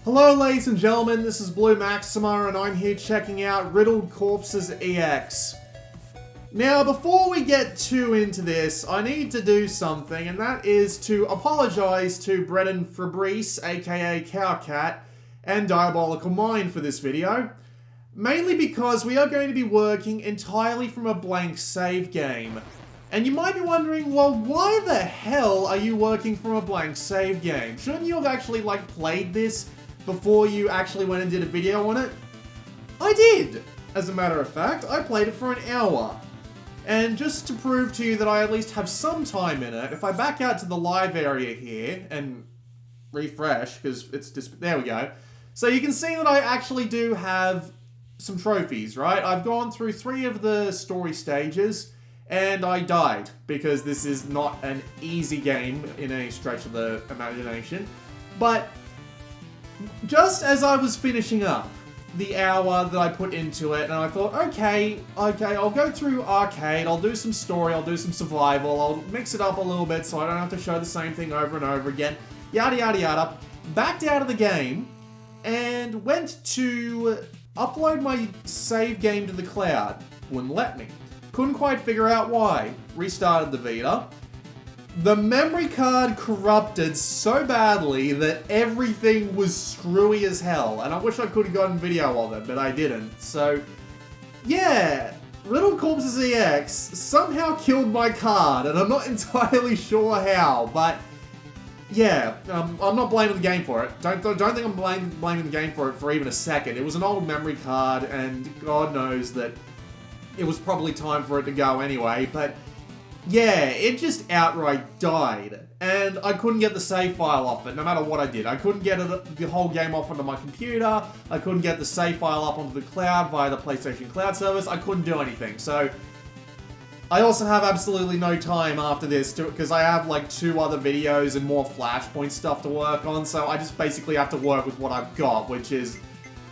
Hello ladies and gentlemen, this is Blue Maxima and I'm here checking out Riddled Corpses EX. Now before we get too into this, I need to do something, and that is to apologise to Brennan Fabrice, aka Cowcat, and Diabolical Mind for this video. Mainly because we are going to be working entirely from a blank save game. And you might be wondering, well, why the hell are you working from a blank save game? Shouldn't you have actually, played this before you actually went and did a video on it? I did! As a matter of fact, I played it for an hour. And just to prove to you that I at least have some time in it, if I back out to the live area here and refresh, because it's just, there we go. So you can see that I actually do have some trophies, right? I've gone through 3 of the story stages, and I died, because this is not an easy game in any stretch of the imagination. But just as I was finishing up the hour that I put into it, and I thought, okay, I'll go through arcade, I'll do some story, I'll do some survival, I'll mix it up a little bit so I don't have to show the same thing over and over again, yada yada yada, backed out of the game, and went to upload my save game to the cloud. Wouldn't let me. Couldn't quite figure out why. Restarted the Vita. The memory card corrupted so badly that everything was screwy as hell, and I wish I could have gotten video of it, but I didn't. So, yeah, Riddled Corpses EX somehow killed my card, and I'm not entirely sure how, but yeah, I'm not blaming the game for it. Don't think I'm blaming the game for it for even a second. It was an old memory card, and God knows that it was probably time for it to go anyway, but yeah, it just outright died. And I couldn't get the save file off it, no matter what I did. I couldn't get the whole game off onto my computer, I couldn't get the save file up onto the cloud via the PlayStation Cloud service, I couldn't do anything. So I also have absolutely no time after this, because I have 2 other videos and more Flashpoint stuff to work on, so I just basically have to work with what I've got, which is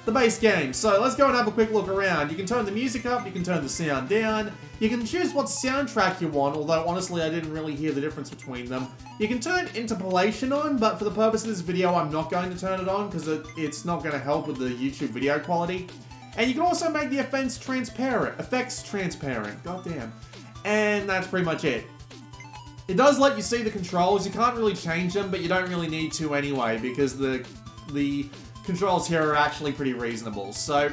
the base game. So let's go and have a quick look around. You can turn the music up, you can turn the sound down, you can choose what soundtrack you want, although honestly I didn't really hear the difference between them. You can turn interpolation on, but for the purpose of this video I'm not going to turn it on, because it's not going to help with the YouTube video quality. And you can also make the effects transparent, goddamn. And that's pretty much it. It does let you see the controls. You can't really change them, but you don't really need to anyway, because the controls here are actually pretty reasonable. So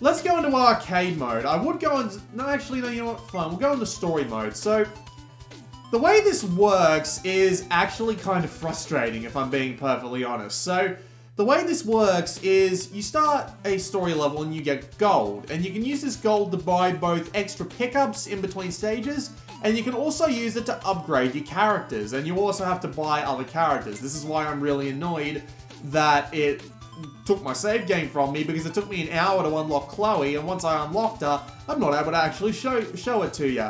let's go into arcade mode. I would go into, no, you know what, fine, we'll go into story mode. So the way this works is actually kind of frustrating, if I'm being perfectly honest. So the way this works is you start a story level and you get gold, and you can use this gold to buy both extra pickups in between stages, and you can also use it to upgrade your characters, and you also have to buy other characters. This is why I'm really annoyed that it took my save game from me, because it took me an hour to unlock Chloe, and once I unlocked her, I'm not able to actually show it to you.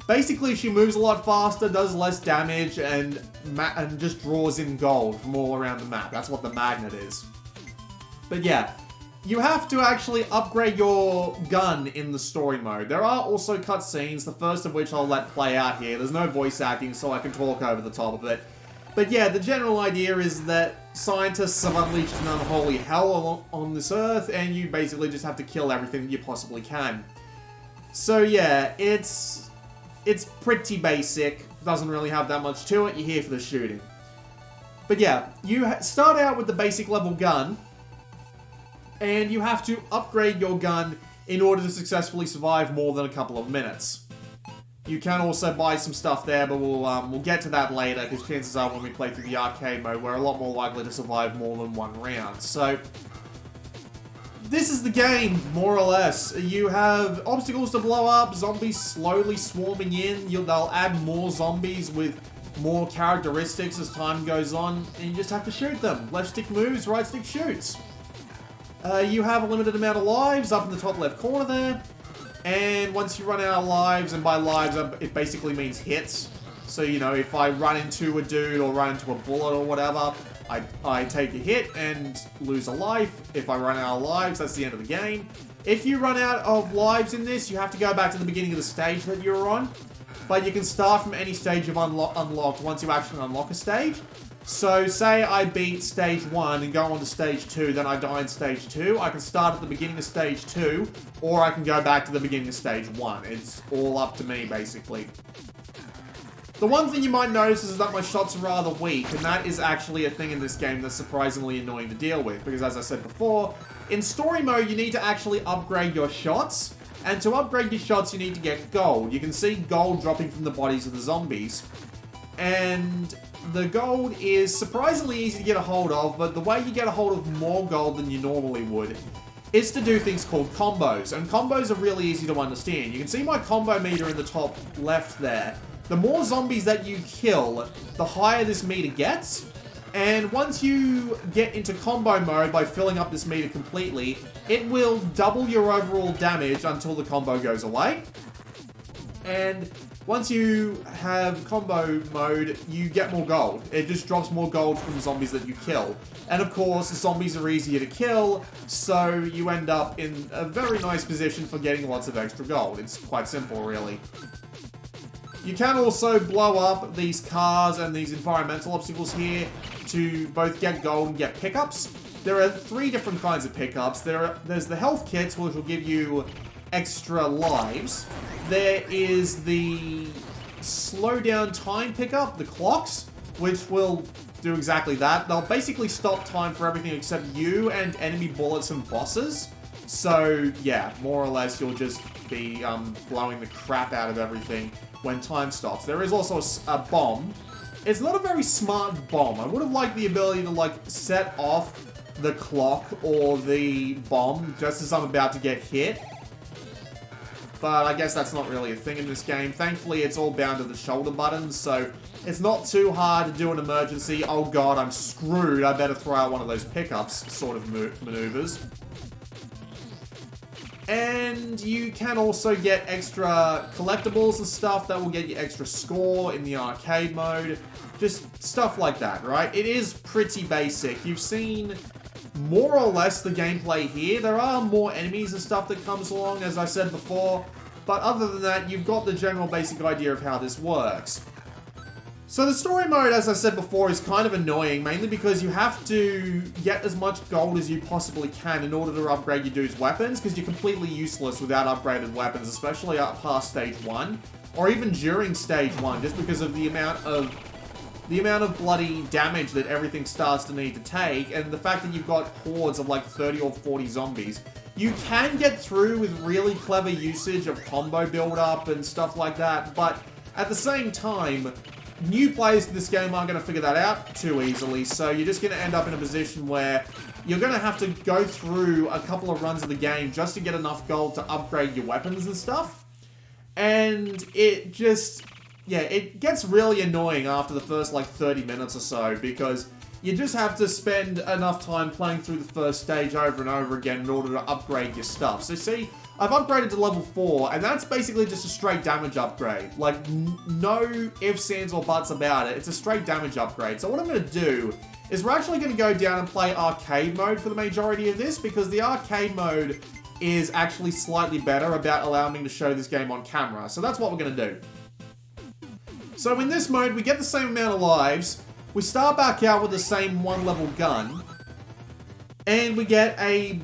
Basically, she moves a lot faster, does less damage, and just draws in gold from all around the map. That's what the magnet is. But yeah, you have to actually upgrade your gun in the story mode. There are also cutscenes, the first of which I'll let play out here. There's no voice acting, so I can talk over the top of it. But yeah, the general idea is that scientists have unleashed an unholy hell on this earth, and you basically just have to kill everything that you possibly can. So yeah, it's pretty basic, doesn't really have that much to it, you're here for the shooting. But yeah, you start out with the basic level gun, and you have to upgrade your gun in order to successfully survive more than a couple of minutes. You can also buy some stuff there, but we'll get to that later, because chances are when we play through the arcade mode, we're a lot more likely to survive more than 1 round. So this is the game, more or less. You have obstacles to blow up, zombies slowly swarming in. They'll add more zombies with more characteristics as time goes on, and you just have to shoot them. Left stick moves, right stick shoots. You have a limited amount of lives up in the top left corner there. And once you run out of lives, and by lives it basically means hits. So, you know, if I run into a dude or run into a bullet or whatever, I take a hit and lose a life. If I run out of lives, that's the end of the game. If you run out of lives in this, you have to go back to the beginning of the stage that you were on. But you can start from any stage you've unlocked once you actually unlock a stage. So say I beat stage 1 and go on to stage 2, then I die in stage 2. I can start at the beginning of stage 2, or I can go back to the beginning of stage 1. It's all up to me, basically. The one thing you might notice is that my shots are rather weak, and that is actually a thing in this game that's surprisingly annoying to deal with, because as I said before, in story mode you need to actually upgrade your shots, and to upgrade your shots you need to get gold. You can see gold dropping from the bodies of the zombies, and the gold is surprisingly easy to get a hold of, but the way you get a hold of more gold than you normally would is to do things called combos, and combos are really easy to understand. You can see my combo meter in the top left there. The more zombies that you kill, the higher this meter gets. And once you get into combo mode by filling up this meter completely, it will double your overall damage until the combo goes away. And once you have combo mode, you get more gold. It just drops more gold from zombies that you kill. And of course, zombies are easier to kill, so you end up in a very nice position for getting lots of extra gold. It's quite simple, really. You can also blow up these cars and these environmental obstacles here to both get gold and get pickups. There are 3 different kinds of pickups. There's the health kits, which will give you extra lives. There is the slow down time pickup, the clocks, which will do exactly that. They'll basically stop time for everything except you and enemy bullets and bosses. So yeah, more or less you'll just be blowing the crap out of everything when time stops. There is also a bomb. It's not a very smart bomb. I would have liked the ability to like set off the clock or the bomb just as I'm about to get hit. But I guess that's not really a thing in this game. Thankfully, it's all bound to the shoulder buttons, so it's not too hard to do an emergency, oh god, I'm screwed, I better throw out one of those pickups sort of maneuvers. And you can also get extra collectibles and stuff that will get you extra score in the arcade mode. Just stuff like that, right? It is pretty basic. You've seen more or less the gameplay here. There are more enemies and stuff that comes along, as I said before. But other than that, you've got the general basic idea of how this works. So the story mode, as I said before, is kind of annoying, mainly because you have to get as much gold as you possibly can in order to upgrade your dude's weapons, because you're completely useless without upgraded weapons, especially up past stage 1, or even during stage 1, just because of the amount of bloody damage that everything starts to need to take, and the fact that you've got hordes of like 30 or 40 zombies. You can get through with really clever usage of combo build-up and stuff like that, but at the same time, new players to this game aren't going to figure that out too easily, so you're just going to end up in a position where you're going to have to go through a couple of runs of the game just to get enough gold to upgrade your weapons and stuff. And it just, yeah, it gets really annoying after the first like 30 minutes or so, because you just have to spend enough time playing through the first stage over and over again in order to upgrade your stuff. So see, I've upgraded to level 4, and that's basically just a straight damage upgrade. Like, no ifs, ands, or buts about it. It's a straight damage upgrade. So what I'm going to do is we're actually going to go down and play arcade mode for the majority of this, because the arcade mode is actually slightly better about allowing me to show this game on camera. So that's what we're going to do. So in this mode, we get the same amount of lives. We start back out with the same 1-level gun. And we get a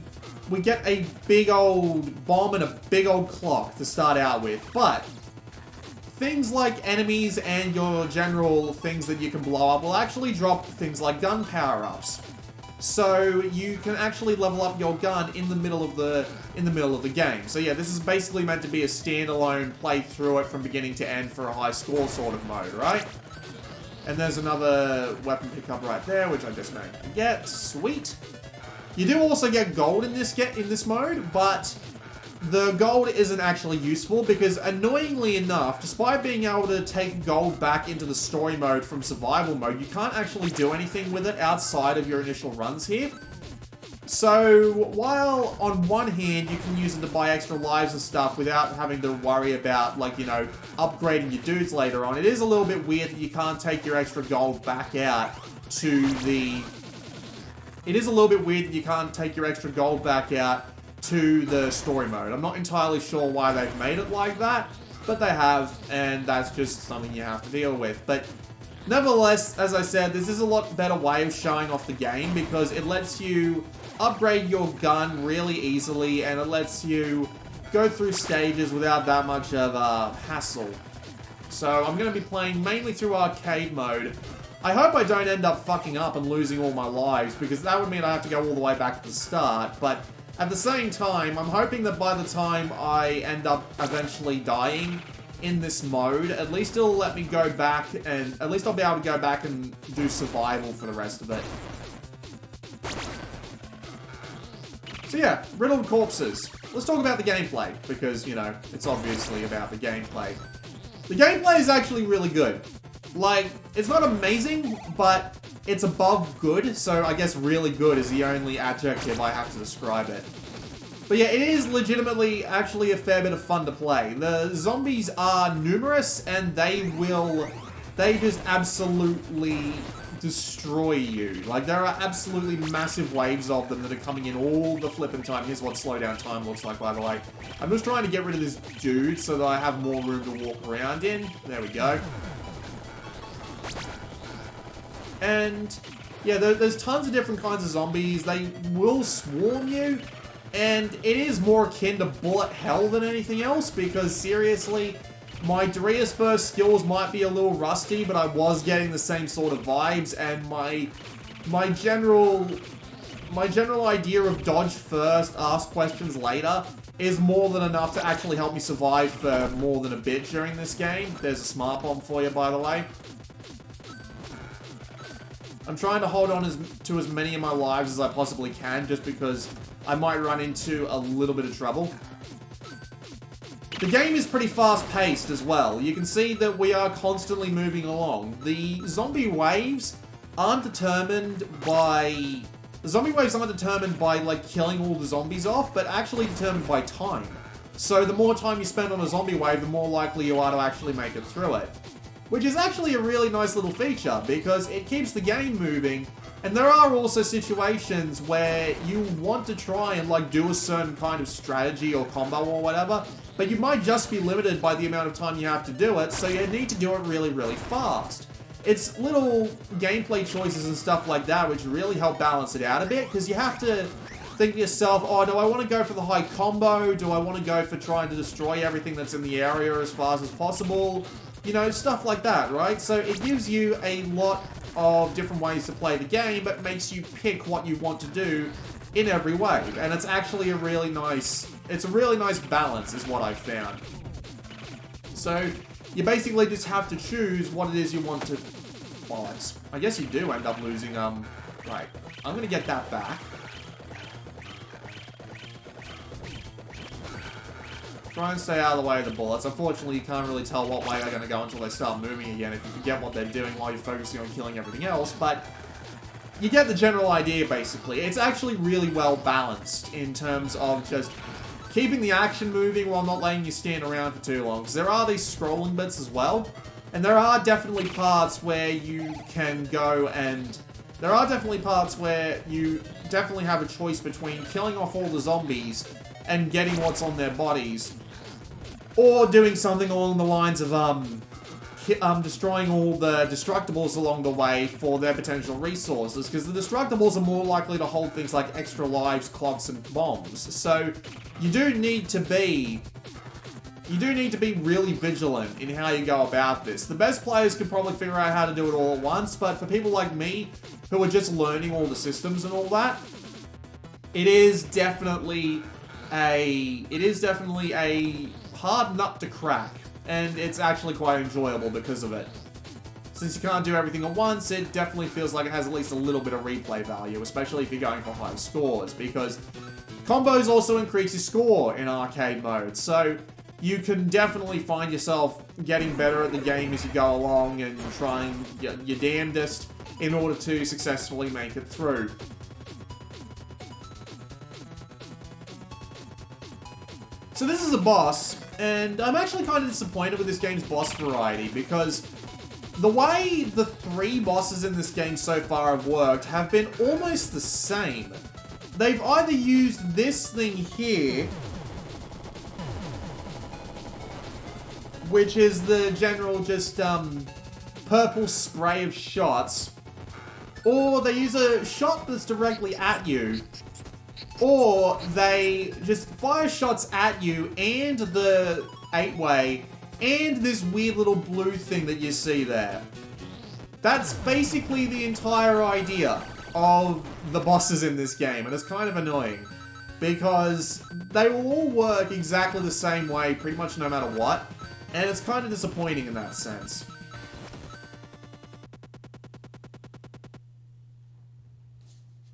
big old bomb and a big old clock to start out with. But things like enemies and your general things that you can blow up will actually drop things like gun power-ups. So you can actually level up your gun in the middle of the game. So yeah, this is basically meant to be a standalone play through it from beginning to end for a high score sort of mode, right? And there's another weapon pickup right there, which I just managed to get. Sweet. You do also get gold in this mode, but the gold isn't actually useful because, annoyingly enough, despite being able to take gold back into the story mode from survival mode, you can't actually do anything with it outside of your initial runs here. So, while on one hand you can use it to buy extra lives and stuff without having to worry about, like, you know, upgrading your dudes later on, it is a little bit weird that you can't take your extra gold back out to the... It is a little bit weird that you can't take your extra gold back out to the story mode. I'm not entirely sure why they've made it like that, but they have, and that's just something you have to deal with. But Nevertheless, as I said, this is a lot better way of showing off the game because it lets you upgrade your gun really easily and it lets you go through stages without that much of a hassle. So I'm going to be playing mainly through arcade mode. I hope I don't end up fucking up and losing all my lives because that would mean I have to go all the way back to the start, but at the same time, I'm hoping that by the time I end up eventually dying in this mode, at least it'll let me go back and at least I'll be able to go back and do survival for the rest of it. So yeah, Riddled Corpses. Let's talk about the gameplay because, you know, it's obviously about the gameplay. The gameplay is actually really good. Like, it's not amazing, but it's above good, so I guess really good is the only adjective I have to describe it. But yeah, it is legitimately actually a fair bit of fun to play. The zombies are numerous, and they just absolutely destroy you. Like, there are absolutely massive waves of them that are coming in all the flipping time. Here's what slow down time looks like, by the way. I'm just trying to get rid of this dude so that I have more room to walk around in. There we go. And yeah, there's tons of different kinds of zombies. They will swarm you, and it is more akin to bullet hell than anything else because seriously, my Darius burst skills might be a little rusty, but I was getting the same sort of vibes, and my general idea of dodge first, ask questions later is more than enough to actually help me survive for more than a bit during this game. There's a smart bomb for you, by the way. I'm trying to hold on to as many of my lives as I possibly can, just because I might run into a little bit of trouble. The game is pretty fast-paced as well. You can see that we are constantly moving along. The zombie waves aren't determined by... like, killing all the zombies off, but actually determined by time. So the more time you spend on a zombie wave, the more likely you are to actually make it through it. Which is actually a really nice little feature, because it keeps the game moving, and there are also situations where you want to try and, like, do a certain kind of strategy or combo or whatever, but you might just be limited by the amount of time you have to do it, so you need to do it really, really fast. It's little gameplay choices and stuff like that which really help balance it out a bit, because you have to think to yourself, oh, do I want to go for the high combo? Do I want to go for trying to destroy everything that's in the area as fast as possible? You know, stuff like that, right? So it gives you a lot of different ways to play the game, but makes you pick what you want to do in every wave. And it's actually a really nice balance is what I've found. So you basically just have to choose what it is you want to... Well, I guess you do end up losing, right. I'm gonna get that back. Try and stay out of the way of the bullets. Unfortunately, you can't really tell what way they're going to go until they start moving again if you forget what they're doing while you're focusing on killing everything else, but you get the general idea, basically. It's actually really well balanced in terms of just keeping the action moving while not letting you stand around for too long, because there are these scrolling bits as well, and there are definitely parts where you can go and... There are definitely parts where you definitely have a choice between killing off all the zombies and getting what's on their bodies, or doing something along the lines of destroying all the destructibles along the way for their potential resources, because the destructibles are more likely to hold things like extra lives, clogs, and bombs. So you do need to be really vigilant in how you go about this. The best players can probably figure out how to do it all at once, but for people like me, who are just learning all the systems and all that, it is definitely a hard nut to crack, and it's actually quite enjoyable because of it. Since you can't do everything at once, it definitely feels like it has at least a little bit of replay value, especially if you're going for high scores, because combos also increase your score in arcade mode, so you can definitely find yourself getting better at the game as you go along and trying your damnedest in order to successfully make it through. So this is a boss, and I'm actually kind of disappointed with this game's boss variety, because the way the 3 bosses in this game so far have worked have been almost the same. They've either used this thing here, which is the general just, purple spray of shots, or they use a shot that's directly at you, or they just fire shots at you and the 8-way and this weird little blue thing that you see there. That's basically the entire idea of the bosses in this game, and it's kind of annoying because they will all work exactly the same way pretty much no matter what, and it's kind of disappointing in that sense.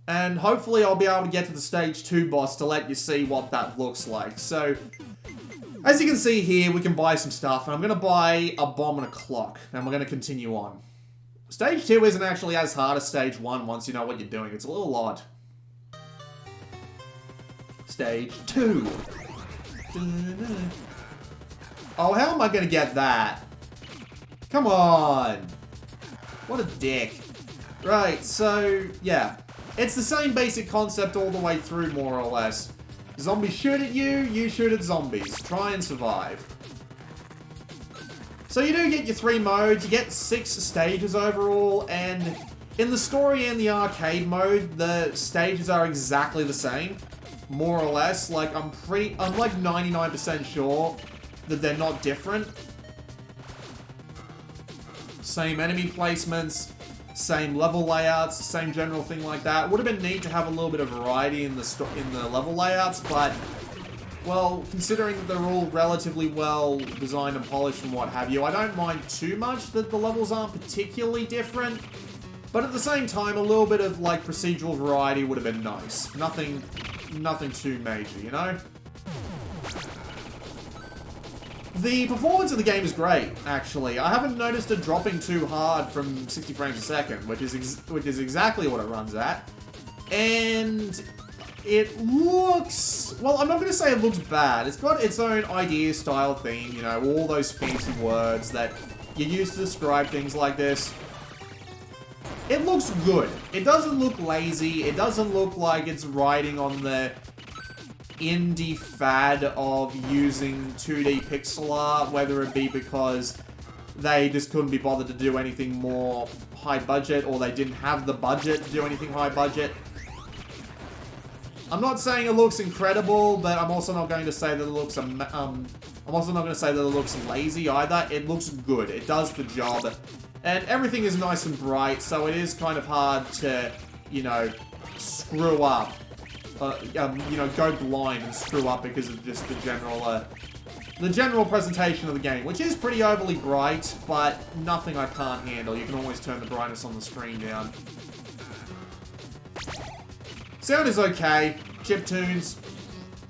And hopefully I'll be able to get to the stage 2 boss to let you see what that looks like. So, as you can see here, we can buy some stuff, and I'm going to buy a bomb and a clock, and we're going to continue on. Stage 2 isn't actually as hard as Stage 1 once you know what you're doing. It's a little odd. Stage 2. Oh, how am I going to get that? Come on. What a dick. Right, so, yeah. It's the same basic concept all the way through, more or less. Zombies shoot at you, you shoot at zombies. Try and survive. So you do get your 3 modes, you get 6 stages overall, and in the story and the arcade mode, the stages are exactly the same, more or less. Like, I'm like 99% sure that they're not different. Same enemy placements, same level layouts, same general thing like that. Would have been neat to have a little bit of variety in the level layouts, but, well, considering that they're all relatively well designed and polished and what have you, I don't mind too much that the levels aren't particularly different. But at the same time, a little bit of, like, procedural variety would have been nice. Nothing too major, you know? The performance of the game is great, actually. I haven't noticed it dropping too hard from 60 frames a second, which is exactly what it runs at. And it looks... well, I'm not going to say it looks bad. It's got its own idea, style, theme, you know, all those fancy words that you use to describe things like this. It looks good. It doesn't look lazy. It doesn't look like it's riding on the indie fad of using 2D pixel art, whether it be because they just couldn't be bothered to do anything more high budget, or they didn't have the budget to do anything high budget. I'm not saying it looks incredible, but I'm also not going to say that it looks I'm also not going to say that it looks lazy either. It looks good. It does the job. And everything is nice and bright, so it is kind of hard to, you know, screw up. You know, go blind and screw up because of just the general presentation of the game, which is pretty overly bright, but nothing I can't handle. You can always turn the brightness on the screen down. Sound is okay. Chiptunes,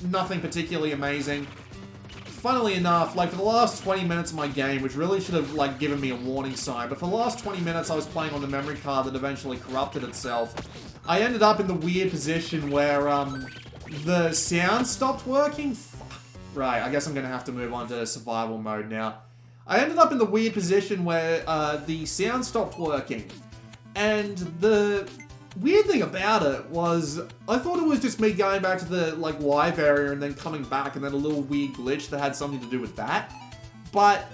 nothing particularly amazing. Funnily enough, like, for the last 20 minutes of my game, which really should have, like, given me a warning sign, but for the last 20 minutes I was playing on the memory card that eventually corrupted itself. I ended up in the weird position where, the sound stopped working. Right, I guess I'm gonna have to move on to survival mode now. I ended up in the weird position where, the sound stopped working. And the weird thing about it was, I thought it was just me going back to the, like, live area and then coming back, and then a little weird glitch that had something to do with that. But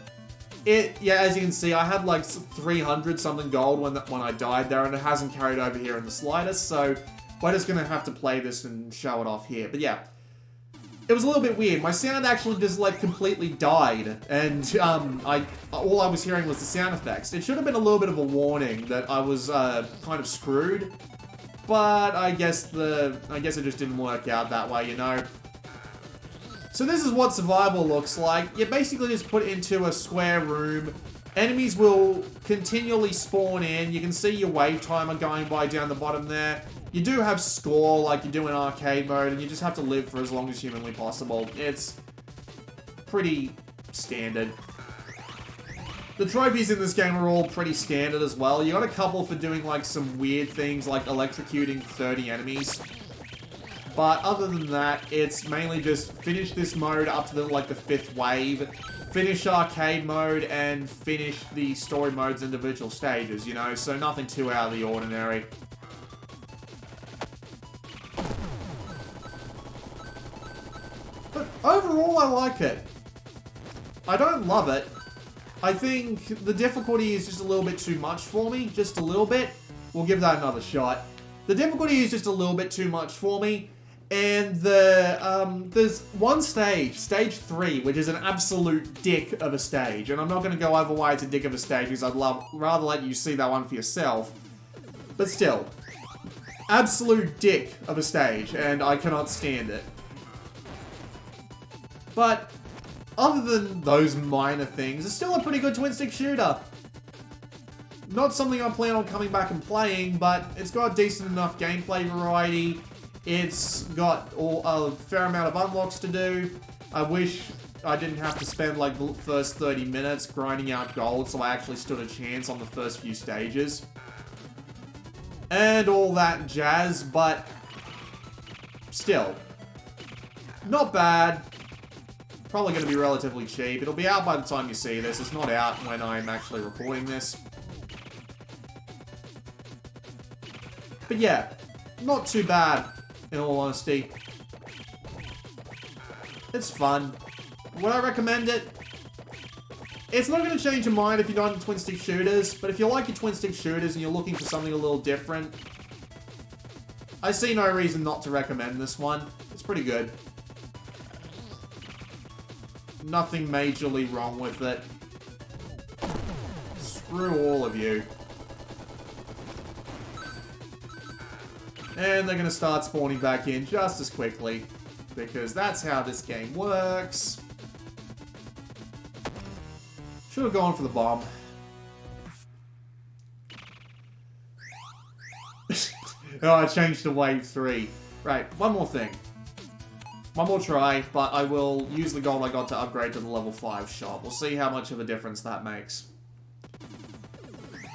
yeah, as you can see, I had like 300 something gold when I died there, and it hasn't carried over here in the slightest, so we're just gonna have to play this and show it off here. But yeah, it was a little bit weird. My sound actually just, like, completely died, and all I was hearing was the sound effects. It should have been a little bit of a warning that I was kind of screwed, but I guess it just didn't work out that way, you know. So this is what survival looks like. You basically just put into a square room. Enemies will continually spawn in. You can see your wave timer going by down the bottom there. You do have score like you do in arcade mode, and you just have to live for as long as humanly possible. It's pretty standard. The trophies in this game are all pretty standard as well. You got a couple for doing, like, some weird things like electrocuting 30 enemies. But other than that, it's mainly just finish this mode up to the 5th wave, finish arcade mode, and finish the story mode's individual stages, you know, so nothing too out of the ordinary. But overall, I like it. I don't love it. I think the difficulty is just a little bit too much for me. Just a little bit. We'll give that another shot. The difficulty is just a little bit too much for me. And there's one stage, stage 3, which is an absolute dick of a stage. And I'm not going to go over why it's a dick of a stage, because I'd rather let you see that one for yourself. But still, absolute dick of a stage, and I cannot stand it. But other than those minor things, it's still a pretty good twin-stick shooter. Not something I plan on coming back and playing, but it's got decent enough gameplay variety. It's got a fair amount of unlocks to do. I wish I didn't have to spend like the first 30 minutes grinding out gold, so I actually stood a chance on the first few stages. And all that jazz, but still, not bad. Probably going to be relatively cheap. It'll be out by the time you see this. It's not out when I'm actually recording this. But yeah, not too bad, in all honesty. It's fun. Would I recommend it? It's not going to change your mind if you're not into twin-stick shooters, but if you like your twin-stick shooters and you're looking for something a little different, I see no reason not to recommend this one. It's pretty good. Nothing majorly wrong with it. Screw all of you. And they're going to start spawning back in just as quickly, because that's how this game works. Should have gone for the bomb. Oh, I changed to wave 3. Right, one more thing. One more try, but I will use the gold I got to upgrade to the level 5 shop. We'll see how much of a difference that makes.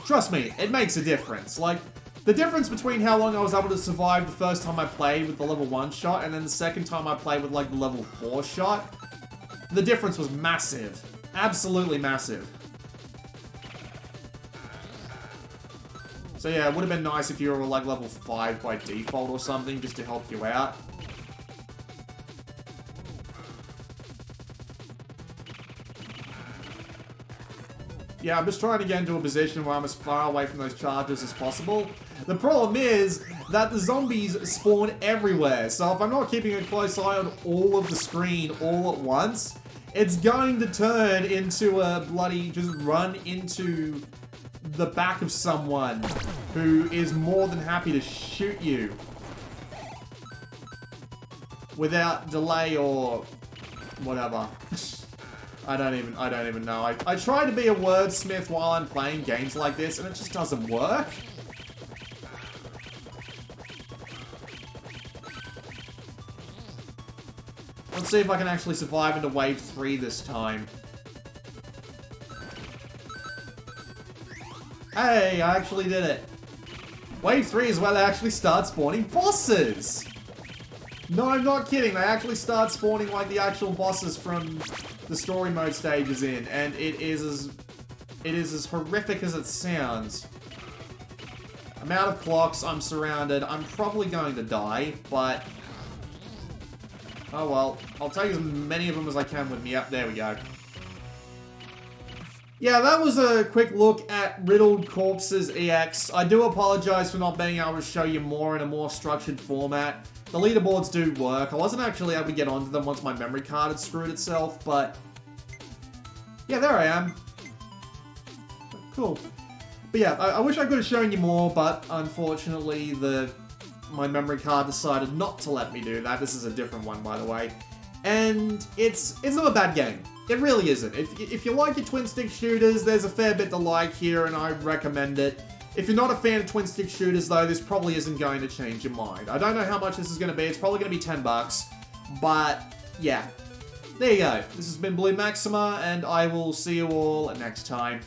Trust me, it makes a difference. Like, the difference between how long I was able to survive the first time I played with the level 1 shot and then the second time I played with, like, the level 4 shot, the difference was massive. Absolutely massive. So yeah, it would have been nice if you were, like, level 5 by default or something, just to help you out. Yeah, I'm just trying to get into a position where I'm as far away from those charges as possible. The problem is that the zombies spawn everywhere, so if I'm not keeping a close eye on all of the screen all at once, it's going to turn into a bloody just run into the back of someone who is more than happy to shoot you without delay or whatever. I don't even know. I try to be a wordsmith while I'm playing games like this, and it just doesn't work. Let's see if I can actually survive into wave 3 this time. Hey, I actually did it. Wave 3 is where they actually start spawning bosses. No, I'm not kidding. They actually start spawning like the actual bosses from the story mode stages in, and it is as horrific as it sounds. I'm out of clocks, I'm surrounded, I'm probably going to die, but oh well, I'll take as many of them as I can with me. Yep, there we go. Yeah, that was a quick look at Riddled Corpses EX. I do apologize for not being able to show you more in a more structured format. The leaderboards do work. I wasn't actually able to get onto them once my memory card had screwed itself, but yeah, there I am. Cool. But yeah, I wish I could have shown you more, but unfortunately my memory card decided not to let me do that. This is a different one, by the way. And it's not a bad game. It really isn't. If you like your twin-stick shooters, there's a fair bit to like here, and I recommend it. If you're not a fan of twin-stick shooters, though, this probably isn't going to change your mind. I don't know how much this is going to be. It's probably going to be 10 bucks. But, yeah. There you go. This has been Blue Maxima, and I will see you all next time.